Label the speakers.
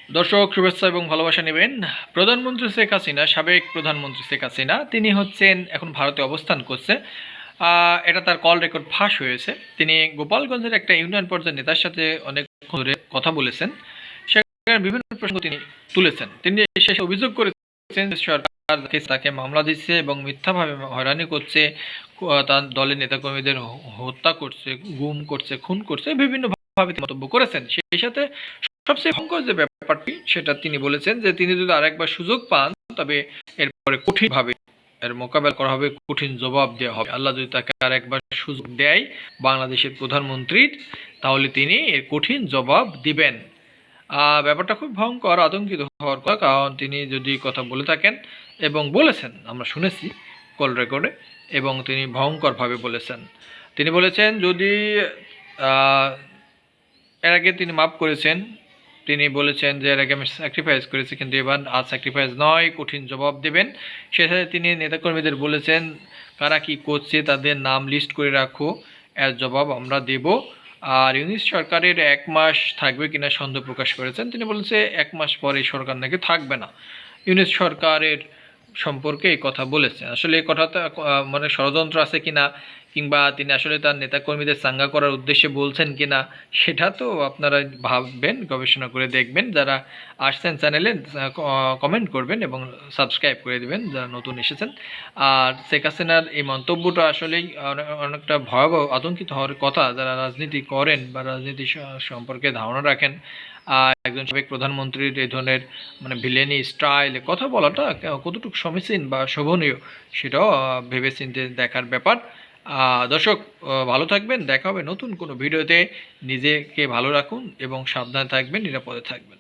Speaker 1: দর্শক শুভেচ্ছা এবং ভালোবাসা নেবেন। প্রধানমন্ত্রী শেখ হাসিনা, সাবেক প্রধানমন্ত্রী শেখ হাসিনা, তিনি হচ্ছেন এখন ভারতে অবস্থান করছে। এটা তার কল রেকর্ড ফাঁস হয়েছে। তিনি গোপালগঞ্জের একটা ইউনিয়ন পর্যায়ের নেতার সাথে অনেক ধরে কথা বলেছেন। সেখানে বিভিন্ন প্রসঙ্গ তিনি তুলেছেন। তিনি শেষে অভিযোগ করেছেন সরকার তাকে মামলা দিচ্ছে এবং মিথ্যাভাবে হয়রানি করছে, তার দলের নেতাকর্মীদের হত্যা করছে, গুম করছে, খুন করছে, বিভিন্নভাবে মন্তব্য করেছেন। সেই সাথে সবচেয়ে ভয়ঙ্কর যে ব্যাপারটি সেটা তিনি বলেছেন যে তিনি যদি আরেকবার সুযোগ পান তবে এরপরে কঠিনভাবে এর মোকাবেলা করা হবে, কঠিন জবাব দেওয়া হবে। আল্লাহ যদি তাকে আরেকবার সুযোগ দেয় বাংলাদেশের প্রধানমন্ত্রীর, তাহলে তিনি এর কঠিন জবাব দিবেন। ব্যাপারটা খুব ভয়ঙ্কর, আতঙ্কিত হওয়ার কথা। কারণ তিনি যদি কথা বলে থাকেন এবং বলেছেন, আমরা শুনেছি কল রেকর্ডে, এবং তিনি ভয়ঙ্করভাবে বলেছেন। তিনি বলেছেন যদি এর আগে তিনি মাফ করেছেন, তিনি বলেছেন যে এর আগে আমি স্যাক্রিফাইস করেছি, কিন্তু এবার আর স্যাক্রিফাইস নয়, কঠিন জবাব দেবেন। সেখানে তিনি নেতাকর্মীদের বলেছেন কারা কি করছে তাদের নাম লিস্ট করে রাখো, এর জবাব আমরা দেব। আর ইউনিস সরকারের 1 মাস থাকবে কিনা সন্দেহ প্রকাশ করেছেন। তিনি বলেছে 1 মাস পরে সরকার নাকি থাকবে না। ইউনিস সরকারের সম্পর্কে এই কথা বলেছেন। আসলে এই কথাটা মানে ষড়যন্ত্র আছে কিনা, কিংবা তিনি আসলে তার নেতাকর্মীদের চাঙ্গা করার উদ্দেশ্যে বলছেন কিনা, সেটা তো আপনারা ভাববেন, গবেষণা করে দেখবেন। যারা আসছেন চ্যানেলে কমেন্ট করবেন এবং সাবস্ক্রাইব করে দেবেন যারা নতুন এসেছেন। আর শেখ হাসিনার এই মন্তব্যটা আসলেই অনেকটা ভয়াবহ, আতঙ্কিত হওয়ার কথা। যারা রাজনীতি করেন বা রাজনীতি সম্পর্কে ধারণা রাখেন, একজন সাবেক প্রধানমন্ত্রীর এই ধরনের মানে ভিলেনি স্টাইলে কথা বলাটা কতটুকু সমীচীন বা শোভনীয়, সেটাও ভেবে চিন্তে দেখার ব্যাপার। দর্শক ভালো থাকবেন, দেখা হবে নতুন কোনো ভিডিওতে। নিজেকে ভালো রাখুন এবং সাবধানে থাকবেন, নিরাপদে থাকবেন।